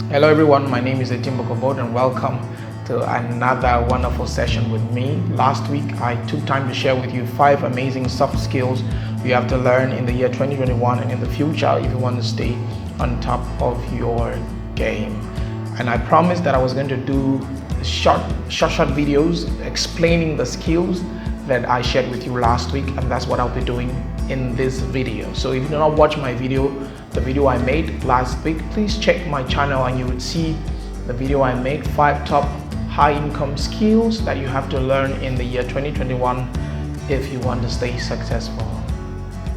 Hello everyone, my name is Etimbo Kobod and welcome to another wonderful session with me. Last week I took time to share with you 5 amazing soft skills you have to learn in the year 2021 and in the future if you want to stay on top of your game. And I promised that I was going to do short videos explaining the skills that I shared with you last week, and that's what I'll be doing in this video. So if you do not watch my video, the video I made last week, please check my channel and you would see the video I made, 5 top high income skills that you have to learn in the year 2021 if you want to stay successful.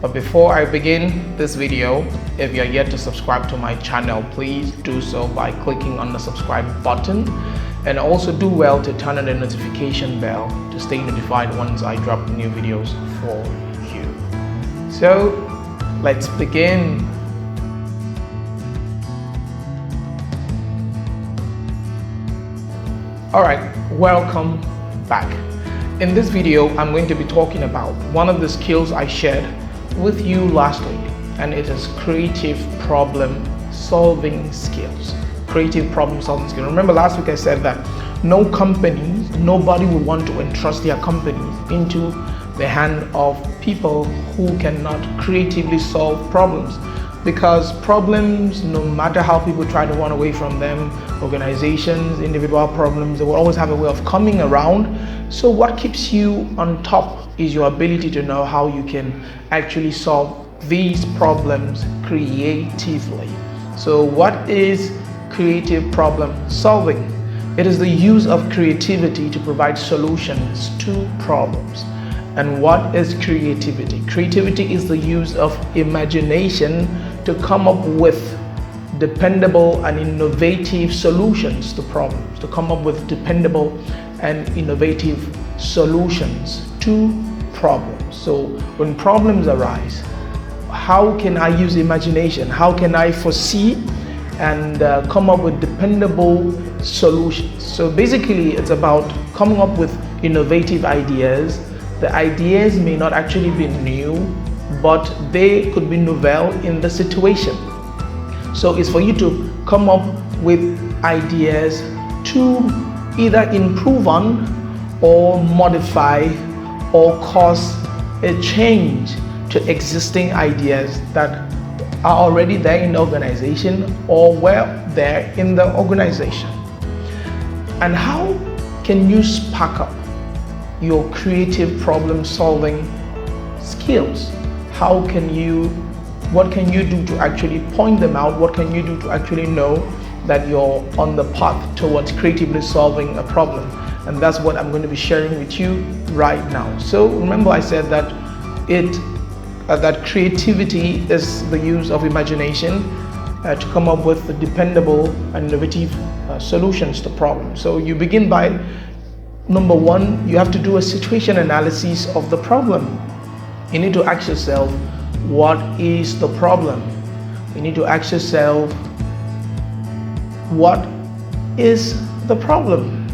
But before I begin this video, if you're yet to subscribe to my channel, please do so by clicking on the subscribe button, and also do well to turn on the notification bell to stay notified once I drop new videos for you. So let's begin. Alright, welcome back. In this video, I'm going to be talking about one of the skills I shared with you last week, and it is creative problem solving skills. Creative problem solving skills. Remember last week I said that nobody would want to entrust their companies into the hand of people who cannot creatively solve problems, because problems, no matter how people try to run away from them, organizations, individual problems, they will always have a way of coming around. So what keeps you on top is your ability to know how you can actually solve these problems creatively. So what is creative problem solving? It is the use of creativity to provide solutions to problems. And what is creativity? Creativity is the use of imagination to come up with dependable and innovative solutions to problems, to come up with dependable and innovative solutions to problems. So when problems arise, how can I use imagination? How can I foresee and come up with dependable solutions? So basically it's about coming up with innovative ideas. The ideas may not actually be new, but they could be novel in the situation. So it's for you to come up with ideas to either improve on or modify or cause a change to existing ideas that are already there in the organization or were there in the organization. And how can you spark up your creative problem solving skills? What can you do to actually point them out? What can you do to actually know that you're on the path towards creatively solving a problem? And that's what I'm going to be sharing with you right now. So remember I said that that creativity is the use of imagination to come up with dependable and innovative solutions to problems. So you begin by, number 1, you have to do a situation analysis of the problem. You need to ask yourself, what is the problem? You need to ask yourself, what is the problem?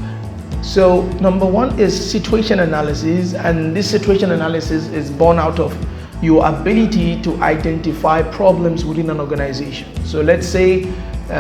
So number 1 is situation analysis, and this situation analysis is born out of your ability to identify problems within an organization. So let's say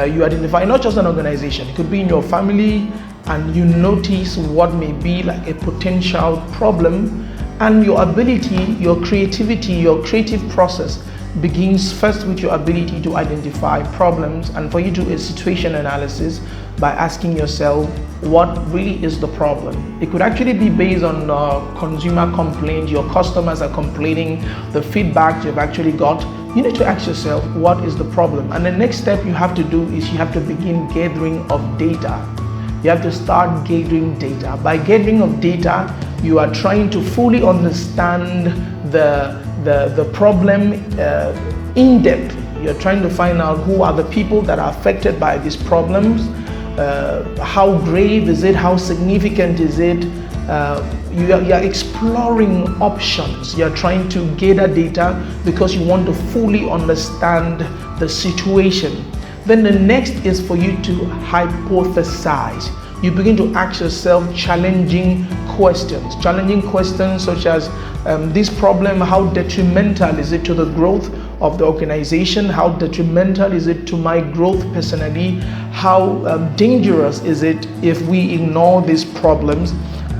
you identify not just an organization, it could be in your family, and you notice what may be like a potential problem, and your ability, your creativity, your creative process begins first with your ability to identify problems, and for you to do a situation analysis by asking yourself, what really is the problem? It could actually be based on consumer complaints, your customers are complaining, the feedback you've actually got. You need to ask yourself, what is the problem? And the next step you have to do is you have to begin gathering of data. You have to start gathering data. By gathering of data, you are trying to fully understand the problem in depth. You're trying to find out who are the people that are affected by these problems, how grave is it, how significant is it. You are exploring options. You're trying to gather data because you want to fully understand the situation. Then the next is for you to hypothesize. You begin to ask yourself challenging questions such as this problem, how detrimental is it to the growth of the organization? How detrimental is it to my growth personally? How dangerous is it if we ignore these problems?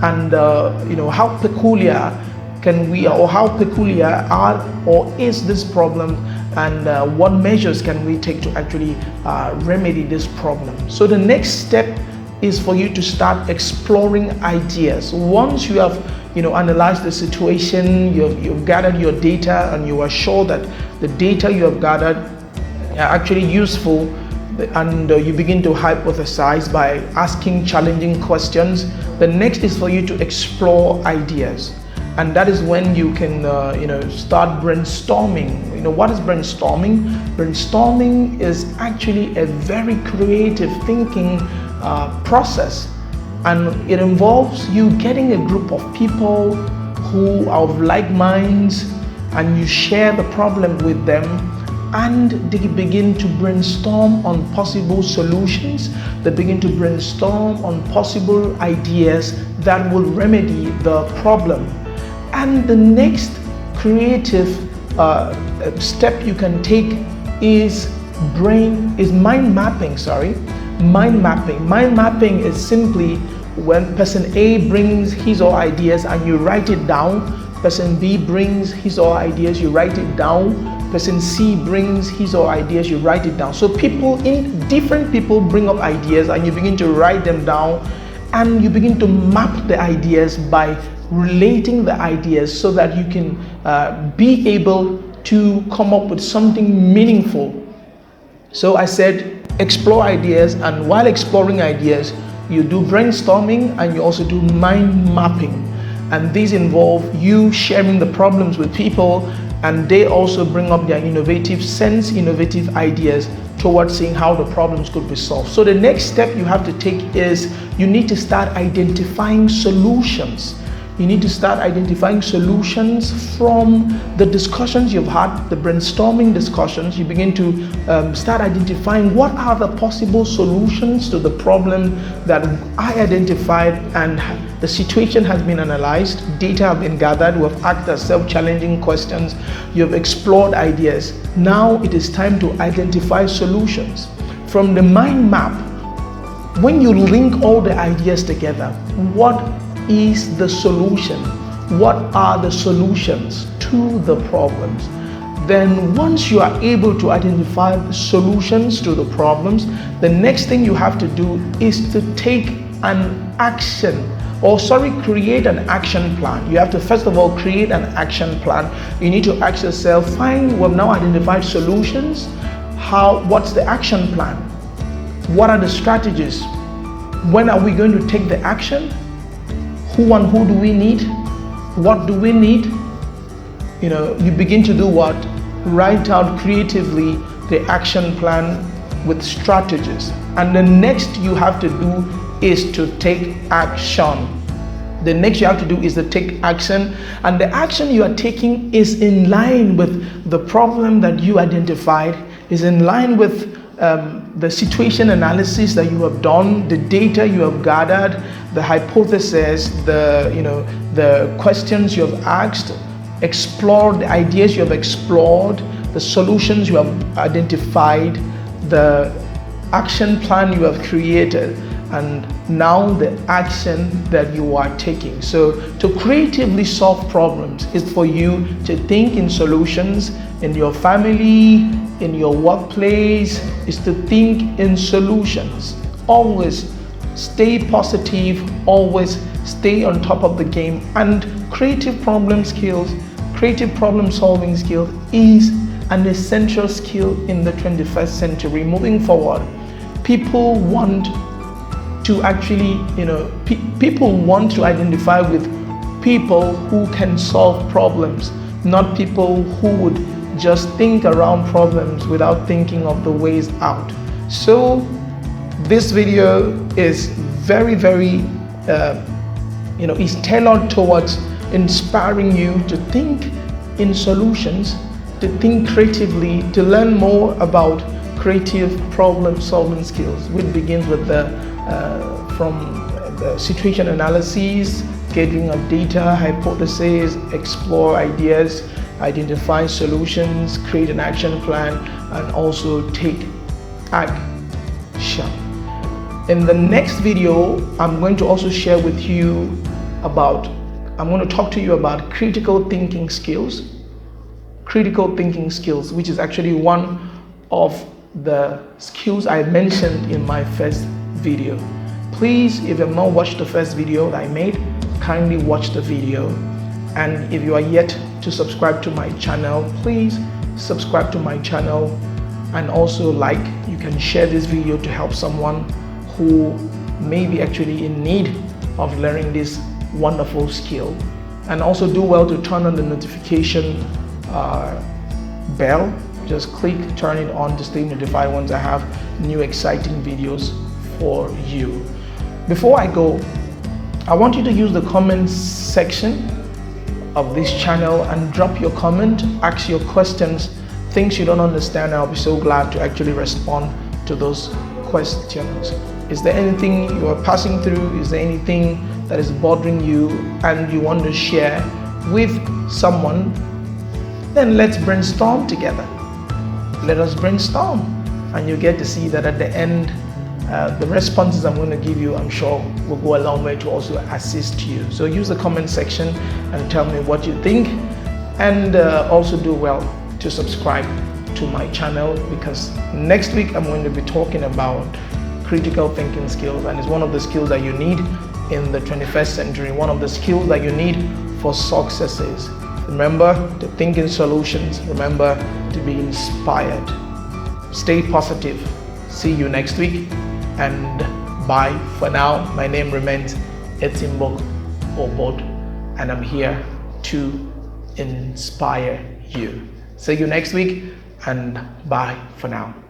And how peculiar can we, or how peculiar are or is this problem, and what measures can we take to actually remedy this problem? So the next step is for you to start exploring ideas. Once you have analyzed the situation, you've gathered your data, and you are sure that the data you have gathered are actually useful, and you begin to hypothesize by asking challenging questions. The next is for you to explore ideas, and that is when you can start brainstorming. What is brainstorming? Brainstorming is actually a very creative thinking process, and it involves you getting a group of people who are of like minds, and you share the problem with them, and they begin to brainstorm on possible solutions. They begin to brainstorm on possible ideas that will remedy the problem. And the next creative step you can take is mind mapping. Mind mapping. Mind mapping is simply when person A brings his or her ideas and you write it down. Person B brings his or her ideas, you write it down. Person C brings his or her ideas, you write it down. So different people bring up ideas, and you begin to write them down, and you begin to map the ideas by relating the ideas so that you can be able to come up with something meaningful. So I said explore ideas, and while exploring ideas, you do brainstorming and you also do mind mapping. And these involve you sharing the problems with people, and they also bring up their innovative ideas towards seeing how the problems could be solved. So the next step you have to take is you need to start identifying solutions. You need to start identifying solutions from the discussions you've had, the brainstorming discussions. You begin to start identifying what are the possible solutions to the problem that I identified, and the situation has been analyzed, data have been gathered, we have asked ourselves challenging questions, you have explored ideas. Now it is time to identify solutions. From the mind map, when you link all the ideas together, what is the solution? What are the solutions to the problems? Then once you are able to identify the solutions to the problems, the next thing you have to do is to take an action, create an action plan. You have to first of all create an action plan. You need to ask yourself, fine, we've now identified solutions. What's the action plan? What are the strategies? When are we going to take the action? Who and who do we need? What do we need? You begin to do what? Write out creatively the action plan with strategies. And the next you have to do is to take action. The next you have to do is to take action, and the action you are taking is in line with the problem that you identified, is in line with the situation analysis that you have done, the data you have gathered, the hypothesis, the questions you have asked, explored, the ideas you have explored, the solutions you have identified, the action plan you have created, and now the action that you are taking. So to creatively solve problems is for you to think in solutions. In your family, in your workplace, is to think in solutions. Always stay positive, always stay on top of the game. And creative problem solving skills is an essential skill in the 21st century. Moving forward, people want to actually, people want to identify with people who can solve problems, not people who would just think around problems without thinking of the ways out. So this video is very, very, is tailored towards inspiring you to think in solutions, to think creatively, to learn more about creative problem solving skills, which begins with from the situation analysis, gathering of data, hypotheses, explore ideas, identify solutions, create an action plan, and also take action. In the next video, I'm going to also share with you about, I'm going to talk to you about critical thinking skills, which is actually one of the skills I mentioned in my first video. Please, if you have not watched the first video that I made, kindly watch the video. And if you are yet to subscribe to my channel, please subscribe to my channel, and also you can share this video to help someone who may be actually in need of learning this wonderful skill. And also do well to turn on the notification bell. Just turn it on to stay notified once I have new exciting videos for you. Before I go, I want you to use the comments section of this channel and drop your comment, ask your questions, things you don't understand. I'll be so glad to actually respond to those questions. Is there anything you are passing through? Is there anything that is bothering you and you want to share with someone? Then let's brainstorm together. Let us brainstorm, and you get to see that at the end, the responses I'm going to give you, I'm sure, will go a long way to also assist you. So use the comment section and tell me what you think, and also do well to subscribe to my channel, because next week I'm going to be talking about critical thinking skills, and it's one of the skills that you need in the 21st century, one of the skills that you need for successes. Remember to think in solutions, remember to be inspired. Stay positive. See you next week, and bye for now. My name remains Etimbok Obod, and I'm here to inspire you. See you next week, and bye for now.